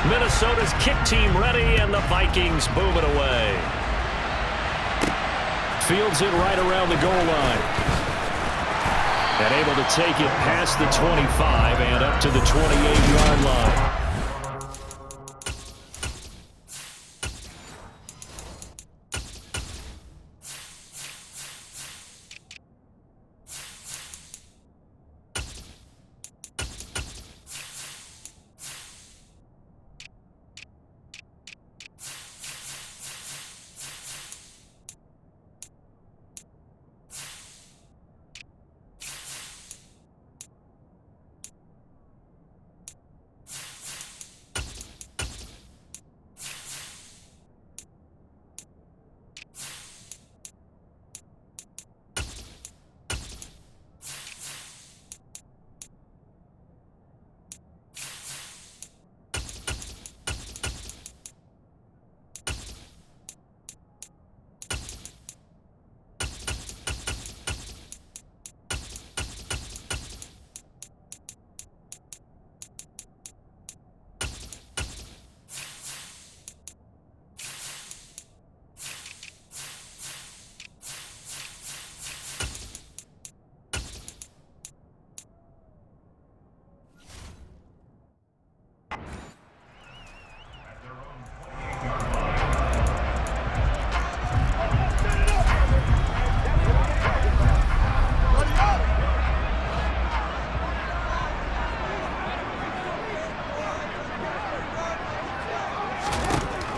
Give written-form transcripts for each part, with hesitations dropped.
Minnesota's kick team ready, and the Vikings boom it away. Fields it right around the goal line. And able to take it past the 25 and up to the 28-yard line.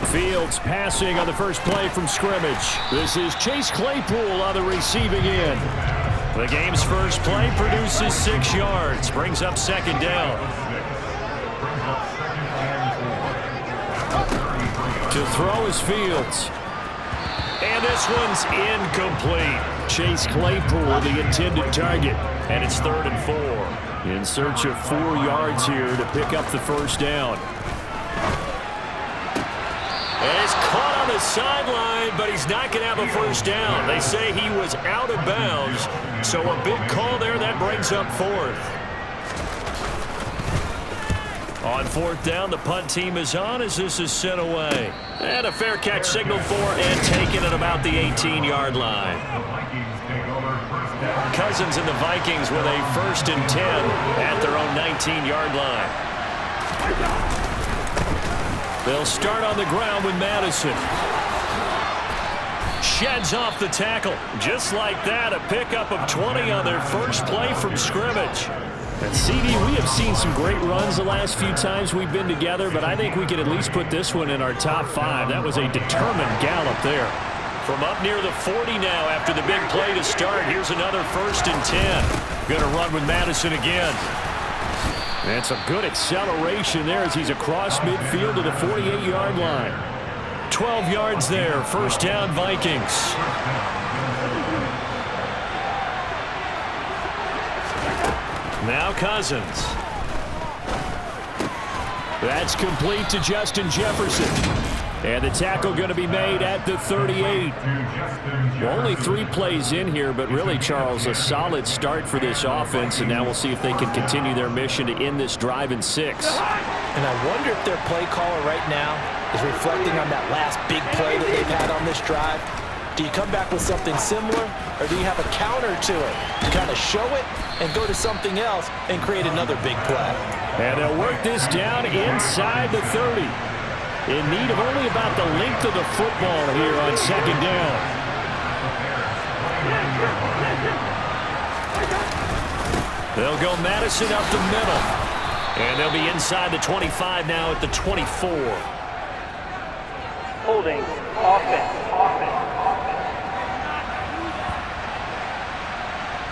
Fields passing on the first play from scrimmage. This is Chase Claypool on the receiving end. The game's first play produces 6 yards. Brings up second down. To throw is Fields. And this one's incomplete. Chase Claypool, the intended target. And it's 3rd and 4. In search of 4 yards here to pick up the first down. And it's caught on the sideline, but he's not going to have a first down. They say he was out of bounds, so a big call there that brings up 4th. On 4th down, the punt team is on as this is sent away. And a fair catch signaled for and taken at about the 18-yard line. Cousins and the Vikings with a 1st and 10 at their own 19-yard line. They'll start on the ground with Madison. Sheds off the tackle. Just like that, a pickup of 20 on their first play from scrimmage. And CD, we have seen some great runs the last few times we've been together, but I think we could at least put this one in our top 5. That was a determined gallop there. From up near the 40 now after the big play to start, here's another 1st and 10. Going to run with Madison again. And some good acceleration there as he's across midfield to the 48-yard line. 12 yards there. First down, Vikings. Now Cousins. That's complete to Justin Jefferson. And the tackle going to be made at the 38. Well, only 3 plays in here, but really, Charles, a solid start for this offense. And now we'll see if they can continue their mission to end this drive in 6. And I wonder if their play caller right now is reflecting on that last big play that they've had on this drive. Do you come back with something similar, or do you have a counter to it to kind of show it and go to something else and create another big play? And they'll work this down inside the 30. In need of only about the length of the football here on 2nd down. They'll go Madison up the middle. And they'll be inside the 25 now at the 24. Holding, offense.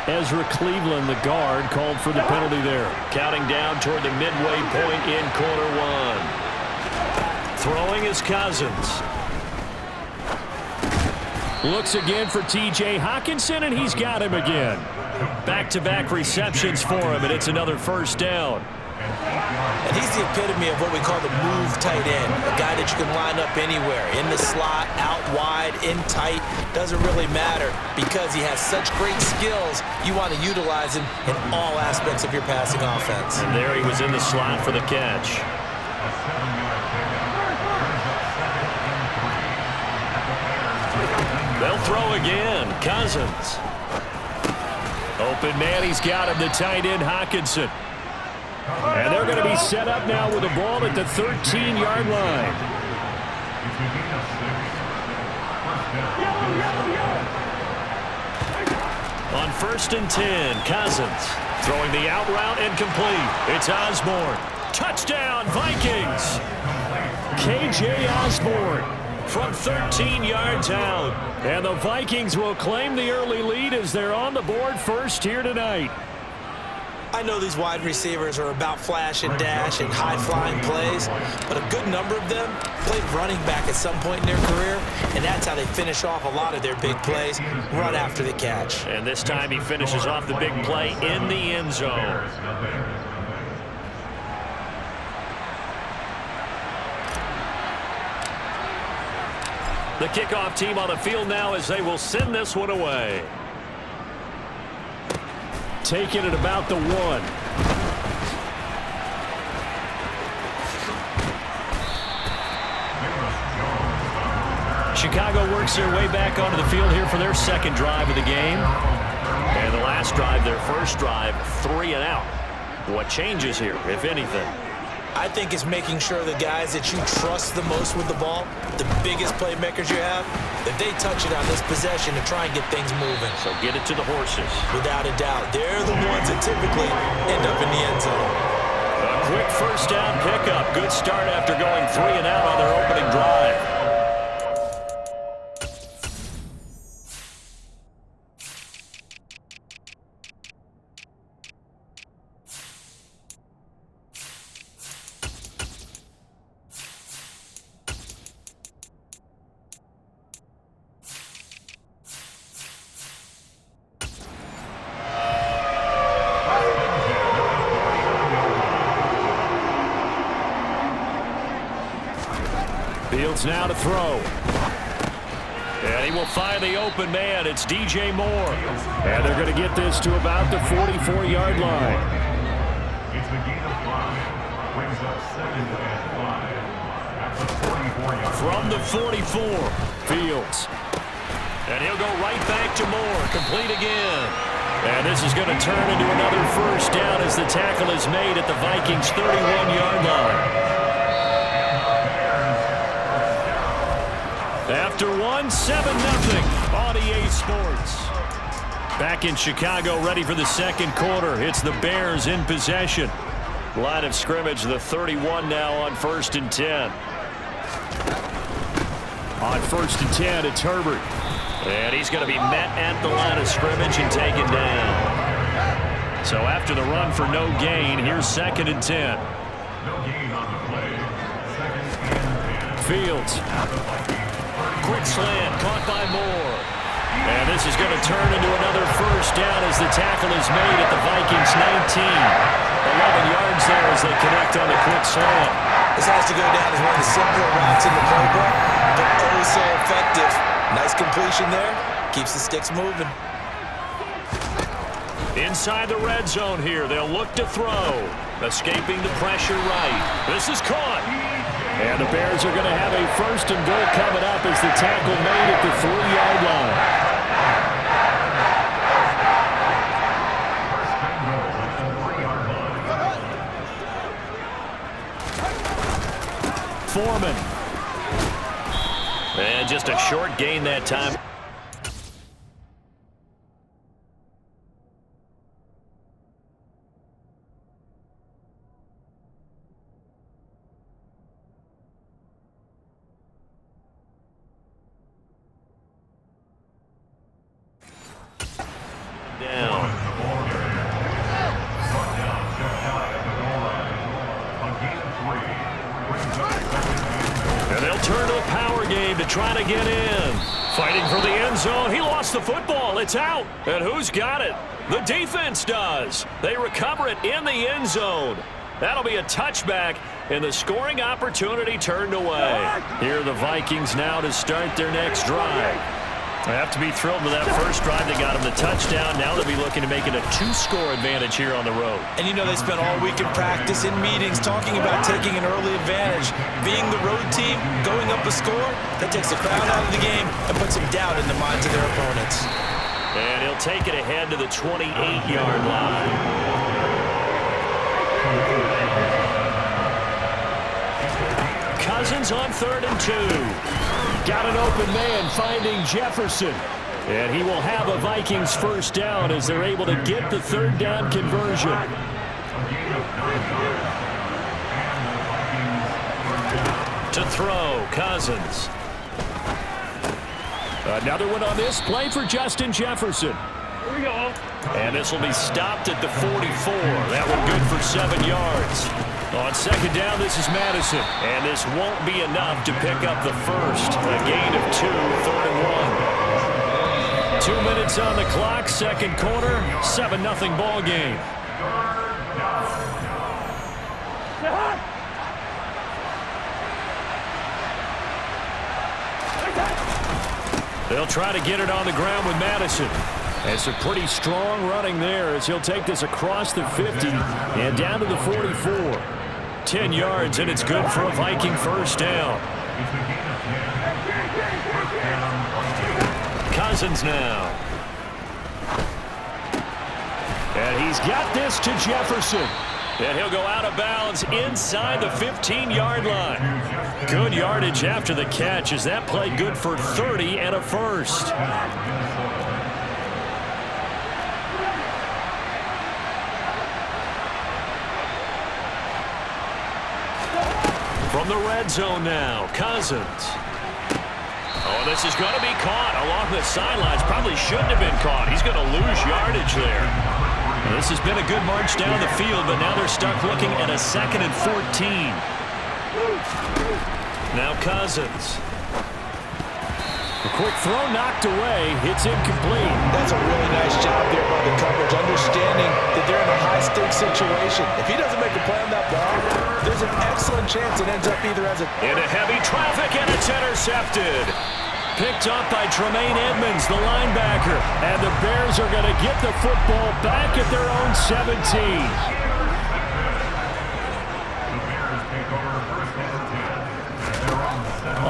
Ezra Cleveland, the guard, called for the penalty there. Counting down toward the midway point in quarter 1. Throwing is Cousins. Looks again for T.J. Hockenson, and he's got him again. Back-to-back receptions for him, and it's another first down. And he's the epitome of what we call the move tight end, a guy that you can line up anywhere, in the slot, out wide, in tight, doesn't really matter because he has such great skills. You want to utilize him in all aspects of your passing offense. And there he was in the slot for the catch. They'll throw again. Cousins. Open man, he's got him, the tight end, Hockenson. And they're going to be set up now with the ball at the 13-yard line. On 1st and 10, Cousins throwing the out route and complete. It's Osborne. Touchdown, Vikings. K.J. Osborne from 13 yards out. And the Vikings will claim the early lead as they're on the board first here tonight. I know these wide receivers are about flash and dash and high-flying plays, but a good number of them played running back at some point in their career, and that's how they finish off a lot of their big plays, run after the catch. And this time he finishes off the big play in the end zone. The kickoff team on the field now as they will send this one away. Taking it about the 1. Chicago works their way back onto the field here for their second drive of the game. And the last drive, their first drive, 3 and out. What changes here, if anything? I think it's making sure the guys that you trust the most with the ball, the biggest playmakers you have, that they touch it on this possession to try and get things moving. So get it to the horses. Without a doubt. They're the ones that typically end up in the end zone. A quick first down pickup. Good start after going 3 and out on their opening drive. Fields now to throw. And he will find the open man. It's DJ Moore. And they're going to get this to about the 44-yard line. It's the gain of 5. Brings up 2nd and 5. At the 44-yard line. From the 44, Fields. And he'll go right back to Moore. Complete again. And this is going to turn into another first down as the tackle is made at the Vikings' 31-yard line. After 1, 7-0 on EA Sports. Back in Chicago, ready for the second quarter. It's the Bears in possession. Line of scrimmage, the 31 now on 1st and 10. On 1st and 10, it's Herbert. And he's going to be met at the line of scrimmage and taken down. So after the run for no gain, here's 2nd and 10. No gain on the play. 2nd and 10. Fields. Quick slant, caught by Moore. And this is going to turn into another first down as the tackle is made at the Vikings' 19. 11 yards there as they connect on the quick slant. This has to go down as one of the simpler routes in the playbook, but oh so effective. Nice completion there. Keeps the sticks moving. Inside the red zone here, they'll look to throw. Escaping the pressure right. This is caught. And the Bears are going to have a 1st and goal coming up as the tackle made at the 3-yard line. Foreman. And just a short gain that time. Trying to get in. Fighting for the end zone. He lost the football. It's out. And who's got it? The defense does. They recover it in the end zone. That'll be a touchback, and the scoring opportunity turned away. Here are the Vikings now to start their next drive. They have to be thrilled with that first drive. They got him the touchdown. Now they'll be looking to make it a 2-score advantage here on the road. And you know they spent all week in practice, in meetings, talking about taking an early advantage. Being the road team, going up a score, that takes the crowd out of the game and puts some doubt in the minds of their opponents. And he'll take it ahead to the 28-yard line. Cousins on 3rd and 2. Got an open man finding Jefferson. And he will have a Vikings first down as they're able to get the 3rd down conversion. To throw, Cousins. Another one on this play for Justin Jefferson. Here we go. And this will be stopped at the 44. That one good for 7 yards. On 2nd down, this is Madison. And this won't be enough to pick up the first. A gain of 2, 3rd and 1. 2 minutes on the clock, 2nd quarter, 7-0 ball game. They'll try to get it on the ground with Madison. It's a pretty strong running there as he'll take this across the 50 and down to the 44. 10 yards, and it's good for a Viking first down. Cousins now. And he's got this to Jefferson. And he'll go out of bounds inside the 15-yard line. Good yardage after the catch as that play good for 30 and a first. From the red zone now, Cousins. Oh, this is going to be caught along the sidelines. Probably shouldn't have been caught. He's going to lose yardage there. This has been a good march down the field, but now they're stuck looking at a 2nd and 14. Now Cousins. A quick throw knocked away. It's incomplete. That's a really nice job there by the coverage, understanding that they're in a high-stakes situation. If he doesn't make a play on that ball, there's an excellent chance it ends up either as a... Into heavy traffic, and it's intercepted. Picked up by Tremaine Edmonds, the linebacker. And the Bears are going to get the football back at their own 17.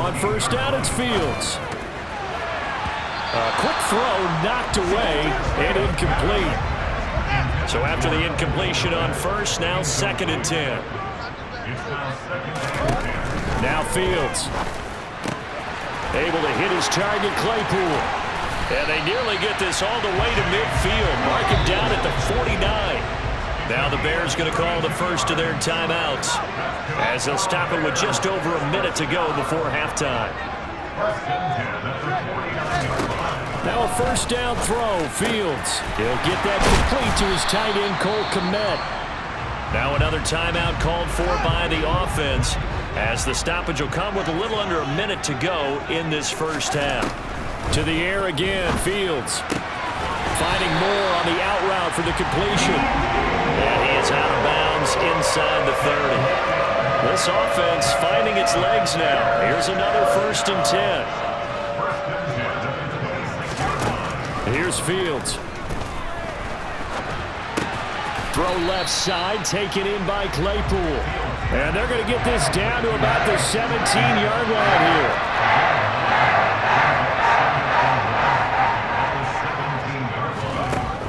On first down, it's Fields. A quick throw knocked away and incomplete. So after the incompletion on first, now 2nd and 10. Now Fields. Able to hit his target, Claypool. And they nearly get this all the way to midfield. Mark him down at the 49. Now the Bears going to call the first of their timeouts as they'll stop it with just over a minute to go before halftime. Now a first down throw, Fields. He'll get that complete to his tight end, Cole Kmet. Now another timeout called for by the offense as the stoppage will come with a little under a minute to go in this first half. To the air again, Fields. Finding more on the out route for the completion. And he is out of bounds inside the 30. This offense finding its legs now. Here's another 1st and 10. Here's Fields. Throw left side, taken in by Claypool. And they're going to get this down to about the 17-yard line here.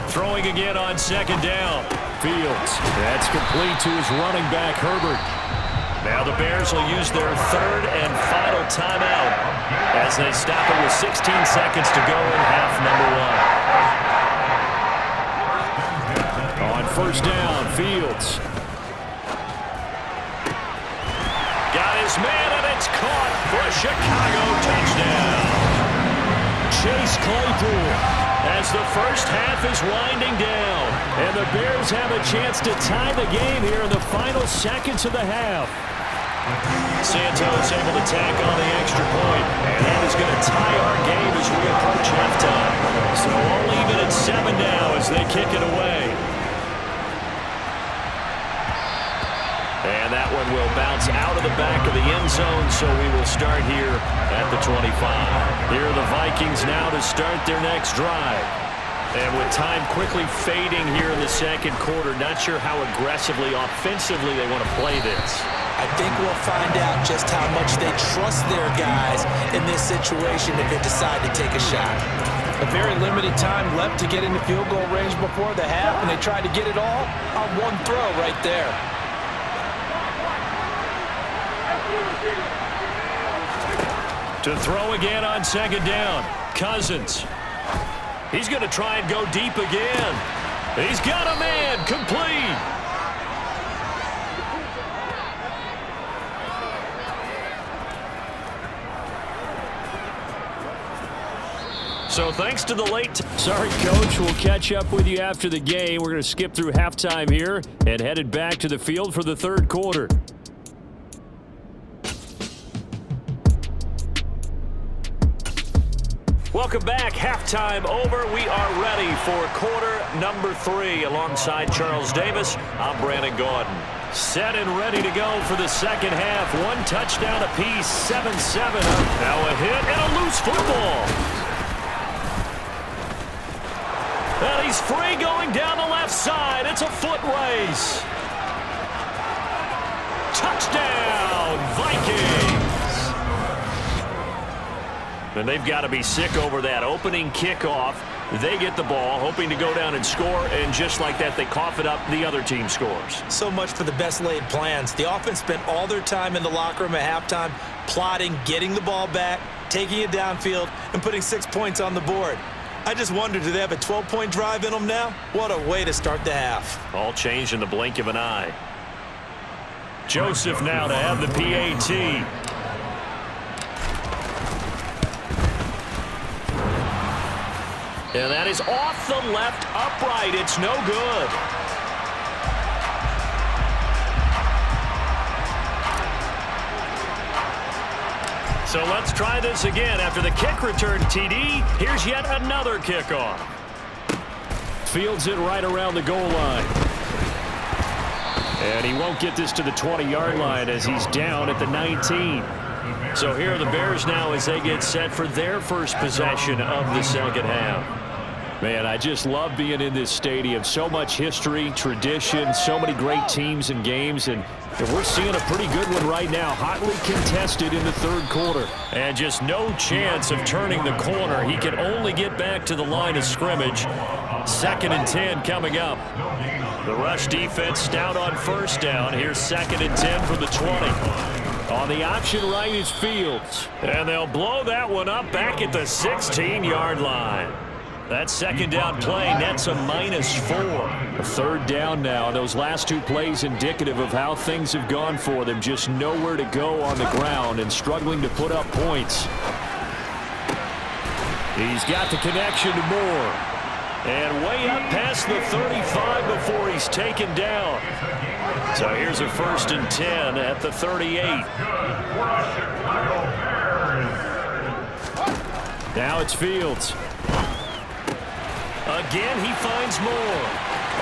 Throwing again on 2nd down. Fields. That's complete to his running back, Herbert. Now the Bears will use their 3rd and final timeout as they stop it with 16 seconds to go in half number 1. On first down, Fields. Got his man, and it's caught for a Chicago touchdown. Chase Claypool as the first half is winding down. And the Bears have a chance to tie the game here in the final seconds of the half. Santos able to tack on the extra point, and that is going to tie our game as we approach halftime. So all even at 7 now as they kick it away. And that one will bounce out of the back of the end zone, so we will start here at the 25. Here are the Vikings now to start their next drive. And with time quickly fading here in the second quarter, not sure how aggressively, offensively they want to play this. I think we'll find out just how much they trust their guys in this situation if they decide to take a shot. A very limited time left to get into field goal range before the half, and they tried to get it all on one throw right there. To throw again on second down. Cousins. He's going to try and go deep again. He's got a man. Complete. So thanks to the late... Sorry, Coach. We'll catch up with you after the game. We're going to skip through halftime here and headed back to the field for the third quarter. Welcome back. Halftime over. We are ready for quarter number 3. Alongside Charles Davis, I'm Brandon Gaudin. Set and ready to go for the second half. One touchdown apiece, 7-7. Now a hit and a loose football. And he's free going down the left side. It's a foot race. Touchdown, Vikings. And they've got to be sick over that opening kickoff. They get the ball, hoping to go down and score, and just like that, they cough it up. The other team scores. So much for the best laid plans. The offense spent all their time in the locker room at halftime plotting, getting the ball back, taking it downfield, and putting 6 points on the board. I just wonder, do they have a 12-point drive in them now? What a way to start the half. All changed in the blink of an eye. Joseph now to have the PAT. And that is off the left upright. It's no good. So let's try this again. After the kick return TD, here's yet another kickoff. Fields it right around the goal line. And he won't get this to the 20-yard line as he's down at the 19. So here are the Bears now as they get set for their first possession of the second half. Man, I just love being in this stadium. So much history, tradition, so many great teams and games, and we're seeing a pretty good one right now. Hotly contested in the third quarter. And just no chance of turning the corner. He can only get back to the line of scrimmage. 2nd and 10 coming up. The rush defense stout on first down. Here's 2nd and 10 from the 20. On the option right is Fields. And they'll blow that one up back at the 16-yard line. That second down play nets a -4. A third down now. Those last two plays indicative of how things have gone for them. Just nowhere to go on the ground and struggling to put up points. He's got the connection to Moore. And way up past the 35 before he's taken down. So here's a 1st and 10 at the 38. Now it's Fields. Again, he finds Moore.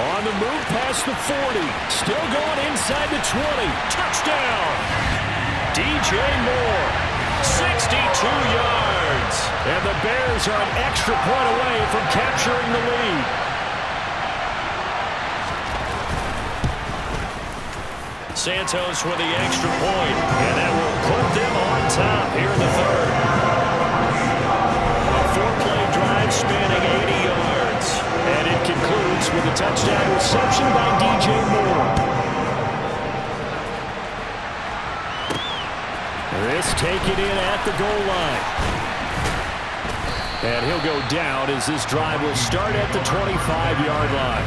On the move past the 40. Still going inside the 20. Touchdown! DJ Moore. 62 yards. And the Bears are an extra point away from capturing the lead. Santos with the extra point. And that will put them on top here in the third. A 4-play drive spanning 80 yards. And it concludes with a touchdown reception by DJ Moore. This taken in at the goal line. And he'll go down as this drive will start at the 25-yard line.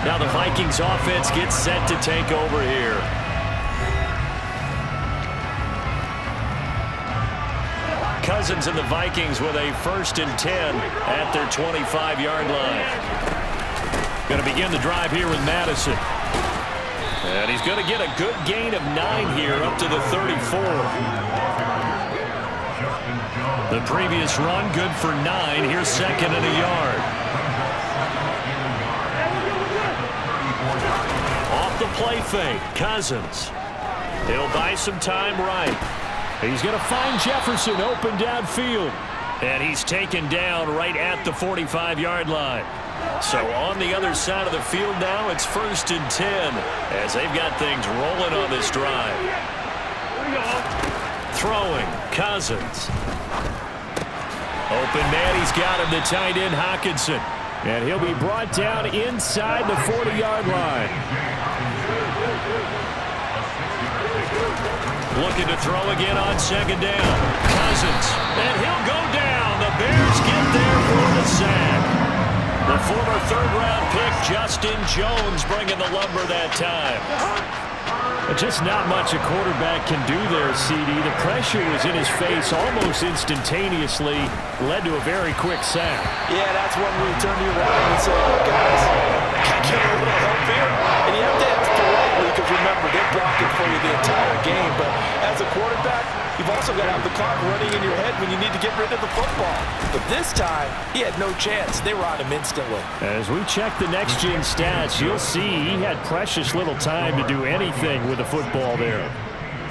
Now the Vikings offense gets set to take over here. Cousins and the Vikings with a 1st and 10 at their 25-yard line. Going to begin the drive here with Madison. And he's going to get a good gain of 9 here up to the 34. The previous run good for 9. Here's 2nd and a yard. Off the play fake. Cousins. He'll buy some time right. He's going to find Jefferson open downfield. And he's taken down right at the 45-yard line. So on the other side of the field now, it's 1st and 10 as they've got things rolling on this drive. Throwing, Cousins. Open man, he's got him, the tight end, Hockenson. And he'll be brought down inside the 40-yard line. Looking to throw again on 2nd down. Cousins, and he'll go down. The Bears get there for the sack. The former 3rd-round pick, Justin Jones, bringing the lumber that time. Just not much a quarterback can do there, CD. The pressure was in his face almost instantaneously, led to a very quick sack. Yeah, that's when we turn to your right and say, oh, guys, can I get a little help here? And you have to ask politely because, remember, they're blocking for you the entire game. But as a quarterback, you've also got to have the clock running in your head when you need to get rid of the football. But this time, he had no chance. They were on him instantly. As we check the next-gen stats, you'll see he had precious little time to do anything with the football there.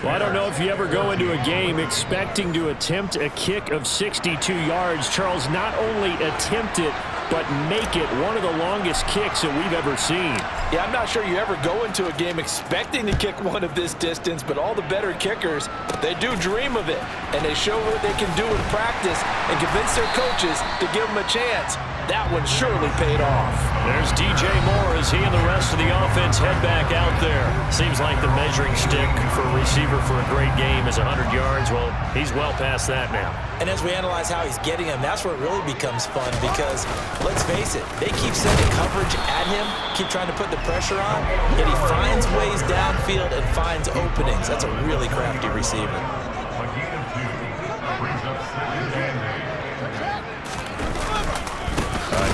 Well, I don't know if you ever go into a game expecting to attempt a kick of 62 yards. Charles, not only attempt it, but make it one of the longest kicks that we've ever seen. Yeah, I'm not sure you ever go into a game expecting to kick one of this distance, but all the better kickers, they do dream of it, and they show what they can do in practice and convince their coaches to give them a chance. That one surely paid off. There's DJ Moore as he and the rest of the offense head back out there. Seems like the measuring stick for a receiver for a great game is 100 yards. Well, he's well past that now. And as we analyze how he's getting them, that's where it really becomes fun because, let's face it, they keep sending coverage at him, keep trying to put the pressure on, yet he finds ways downfield and finds openings. That's a really crafty receiver. A gain of 2 brings up 2nd and 8.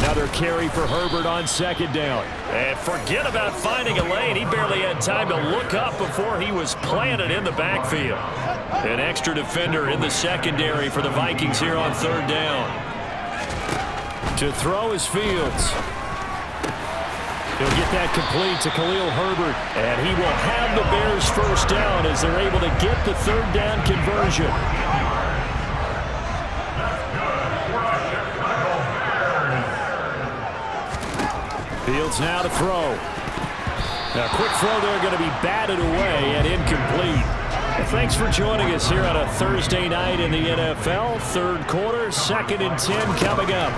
Another carry for Herbert on 2nd down. And forget about finding a lane. He barely had time to look up before he was planted in the backfield. An extra defender in the secondary for the Vikings here on 3rd down. To throw is Fields. He'll get that complete to Khalil Herbert. And he will have the Bears 1st down as they're able to get the 3rd down conversion. Fields now to throw. Now, quick throw there going to be batted away and incomplete. Well, thanks for joining us here on a Thursday night in the NFL. 3rd quarter, 2nd and 10 coming up.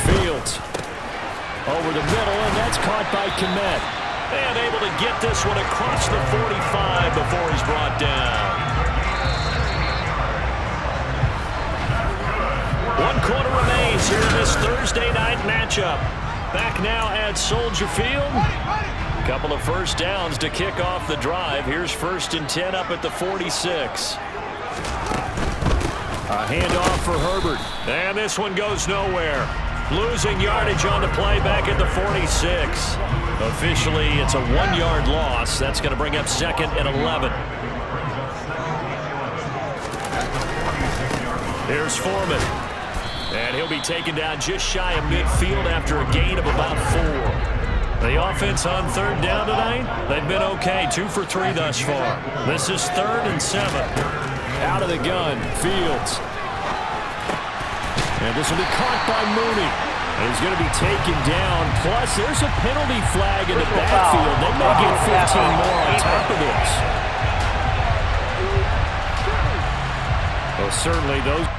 Fields over the middle, and that's caught by Kmet. And able to get this one across the 45 before he's brought down. 1 quarter remains here in this Thursday night matchup. Back now at Soldier Field. A couple of 1st downs to kick off the drive. Here's 1st and 10 up at the 46. A handoff for Herbert. And this one goes nowhere. Losing yardage on the play back at the 46. Officially, it's a 1-yard loss. That's going to bring up 2nd and 11. Here's Foreman. And he'll be taken down just shy of midfield after a gain of about 4. The offense on 3rd down tonight, they've been okay. 2 for 3 thus far. This is 3rd and 7. Out of the gun, Fields. And this will be caught by Mooney. And he's going to be taken down. Plus, there's a penalty flag in the backfield. They may get 15 more on top of this. Well, certainly those...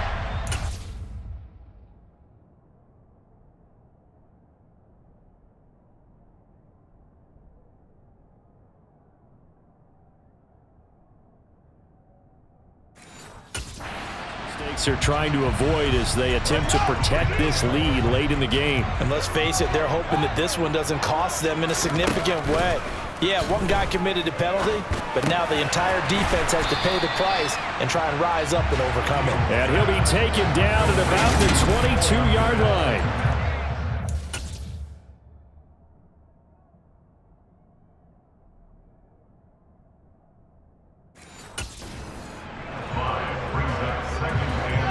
are trying to avoid as they attempt to protect this lead late in the game. And let's face it, they're hoping that this one doesn't cost them in a significant way. Yeah, one guy committed a penalty, but now the entire defense has to pay the price and try and rise up and overcome it. And he'll be taken down at about the 22-yard line.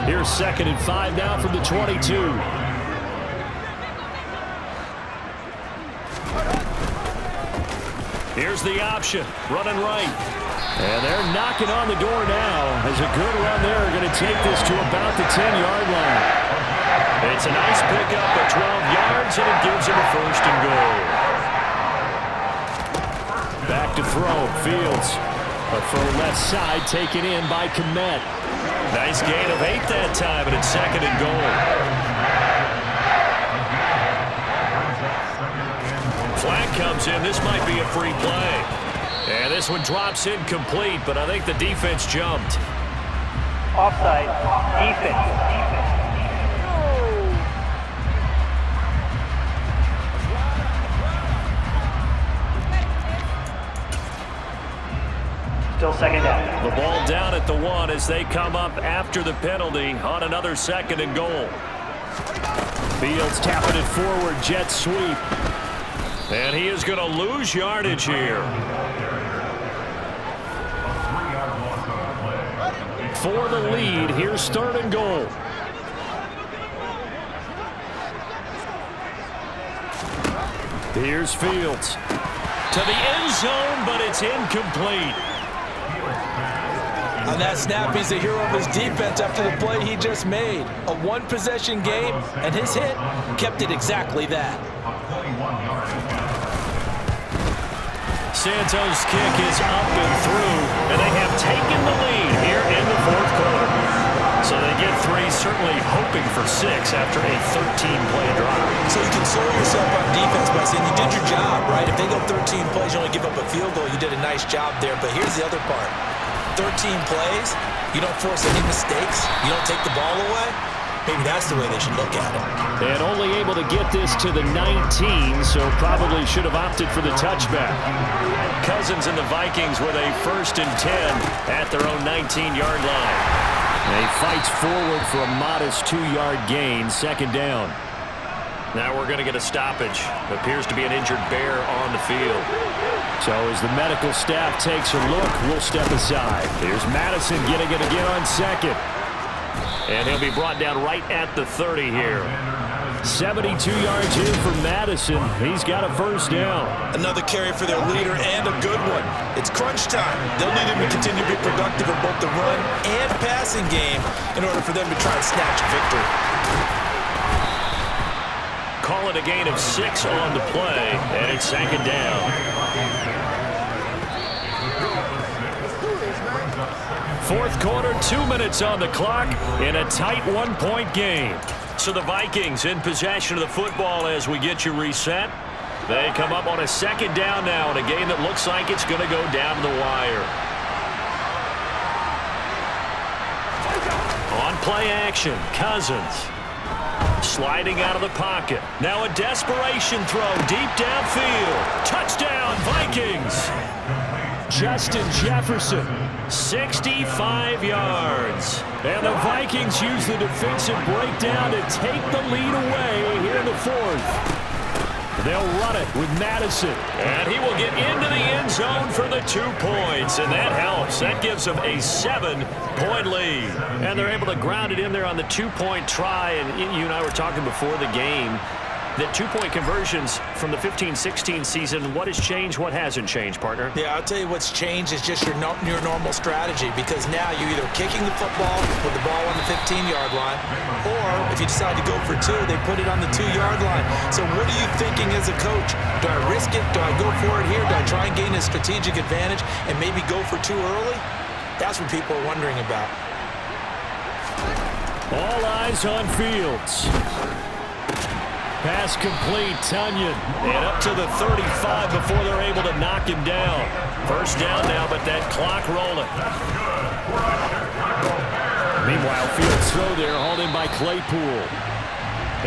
Here's 2nd and 5 now from the 22. Here's the option, running right. And they're knocking on the door now as a good run there are going to take this to about the 10-yard line. It's a nice pickup of 12 yards, and it gives him a first and goal. Back to throw, Fields. A throw left side taken in by Kmet. Nice gain of 8 that time, and it's second and goal. Flag comes in. This might be a free play. And this one drops incomplete, but I think the defense jumped. Offside, defense. Still second down. The ball down at the 1 as they come up after the penalty on another second and goal. Fields tapping it forward, jet sweep. And he is going to lose yardage here. For the lead, here's third and goal. Here's Fields. To the end zone, but it's incomplete. On that snap, he's the hero of his defense after the play he just made. A one-possession game, and his hit kept it exactly that. Santos' kick is up and through, and they have taken the lead here in the fourth quarter. So they get 3, certainly hoping for 6 after a 13-play drive. So you console yourself on defense by saying you did your job, right? If they go 13 plays, you only give up a field goal, you did a nice job there. But here's the other part. 13 plays, you don't force any mistakes, you don't take the ball away. Maybe that's the way they should look at it. And only able to get this to the 19, so probably should have opted for the touchback. Cousins and the Vikings with a 1st and 10 at their own 19-yard line. And he fights forward for a modest 2-yard gain, second down. Now we're going to get a stoppage. Appears to be an injured Bear on the field. So as the medical staff takes a look, we'll step aside. Here's Madison getting it again on second. And he'll be brought down right at the 30 here. 72 yards here for Madison. He's got a first down. Another carry for their leader and a good one. It's crunch time. They'll need him to continue to be productive in both the run and passing game in order for them to try and snatch a victory. Call it a gain of 6 on the play, and it's second down. Fourth quarter, 2 minutes on the clock in a tight 1-point game. So the Vikings in possession of the football as we get you reset. They come up on a second down now in a game that looks like it's going to go down to the wire. On play action, Cousins. Sliding out of the pocket. Now a desperation throw deep downfield. Touchdown, Vikings. Justin Jefferson, 65 yards. And the Vikings use the defensive breakdown to take the lead away here in the fourth. They'll run it with Madison. And he will get into the end zone for the 2 points. And that helps. That gives them a 7-point lead. And they're able to ground it in there on the 2-point try. And you and I were talking before the game that 2-point conversions from the 15-16 season, what has changed, what hasn't changed, partner? Yeah, I'll tell you what's changed is just your normal strategy, because now you're either kicking the football with the ball on the 15-yard line, or if you decide to go for 2, they put it on the 2-yard line. So what are you thinking as a coach? Do I risk it? Do I go for it here? Do I try and gain a strategic advantage and maybe go for 2 early? That's what people are wondering about. All eyes on Fields. Pass complete, Tunyon. And up to the 35 before they're able to knock him down. First down now, but that clock rolling. Meanwhile, Fields throw there, hauled in by Claypool.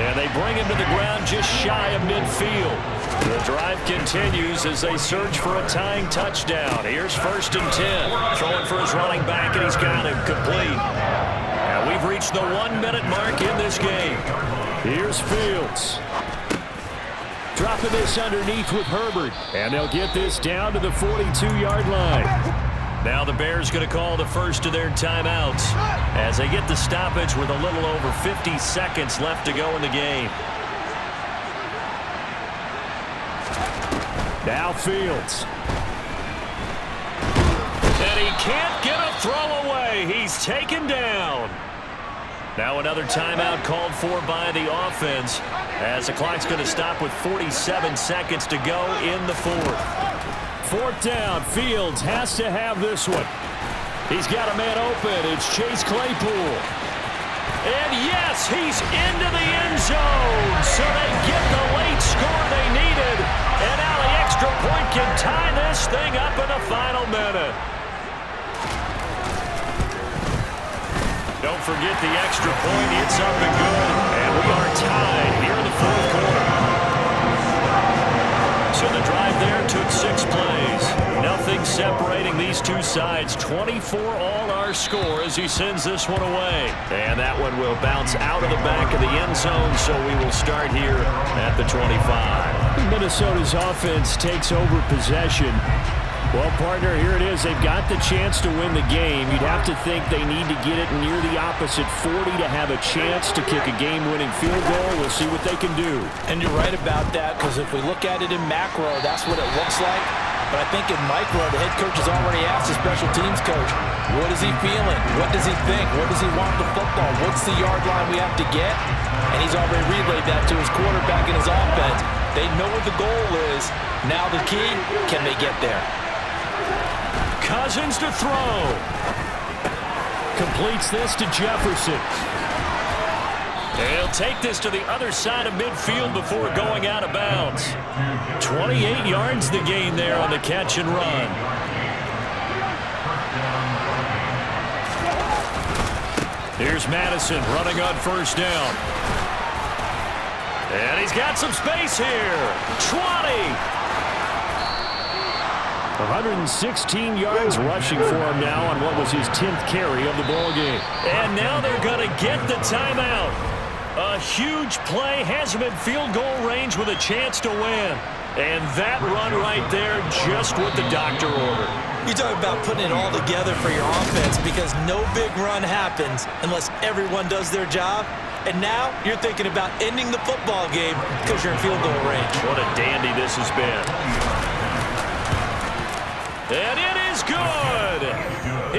And they bring him to the ground just shy of midfield. The drive continues as they search for a tying touchdown. Here's 1st and 10. Throwing for his running back, and he's got him complete. And we've reached the 1-minute mark in this game. Here's Fields. Dropping this underneath with Herbert. And they'll get this down to the 42-yard line. Now the Bears going to call the first of their timeouts as they get the stoppage with a little over 50 seconds left to go in the game. Now Fields. And he can't get a throw away. He's taken down. Now another timeout called for by the offense as the clock's going to stop with 47 seconds to go in the fourth. Fourth down. Fields has to have this one. He's got a man open. It's Chase Claypool. And yes, he's into the end zone. So they get the late score they needed. And now the extra point can tie this thing up in the final minute. Don't forget the extra point. It's up and good. And we are tied here in the fourth quarter. So the drive there took 6 plays. Nothing separating these two sides. 24 all our score as he sends this one away. And that one will bounce out of the back of the end zone, so we will start here at the 25. Minnesota's offense takes over possession. Well, partner, here it is. They've got the chance to win the game. You'd have to think they need to get it near the opposite 40 to have a chance to kick a game-winning field goal. We'll see what they can do. And you're right about that, because if we look at it in macro, that's what it looks like. But I think in micro, the head coach has already asked the special teams coach, what is he feeling? What does he think? What does he want the football? What's the yard line we have to get? And he's already relayed that to his quarterback and his offense. They know what the goal is. Now the key, can they get there? Cousins to throw. Completes this to Jefferson. He'll take this to the other side of midfield before going out of bounds. 28 yards the gain there on the catch and run. Here's Madison running on first down. And he's got some space here. 20. 116 yards rushing for him now on what was his 10th carry of the ball game. And now they're going to get the timeout. A huge play has him in field goal range with a chance to win. And that run right there, just what the doctor ordered. You talk about putting it all together for your offense, because no big run happens unless everyone does their job. And now you're thinking about ending the football game because you're in field goal range. What a dandy this has been. And it is good.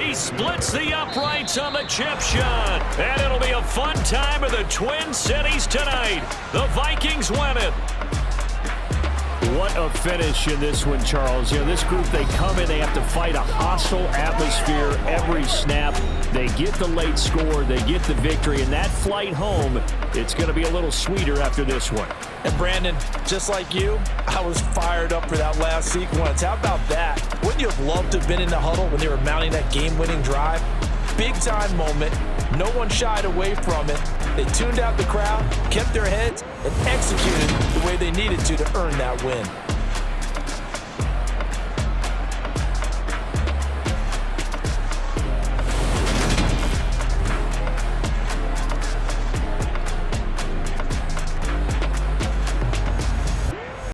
He splits the uprights on the chip shot. And it'll be a fun time of the Twin Cities tonight. The Vikings win it. What a finish in this one, Charles. You know, this group, they come in, they have to fight a hostile atmosphere every snap. They get the late score, they get the victory, and that flight home, it's going to be a little sweeter after this one. And Brandon, just like you, I was fired up for that last sequence. How about that? Wouldn't you have loved to have been in the huddle when they were mounting that game-winning drive? Big-time moment. No one shied away from it. They tuned out the crowd, kept their heads, and executed the way they needed to earn that win.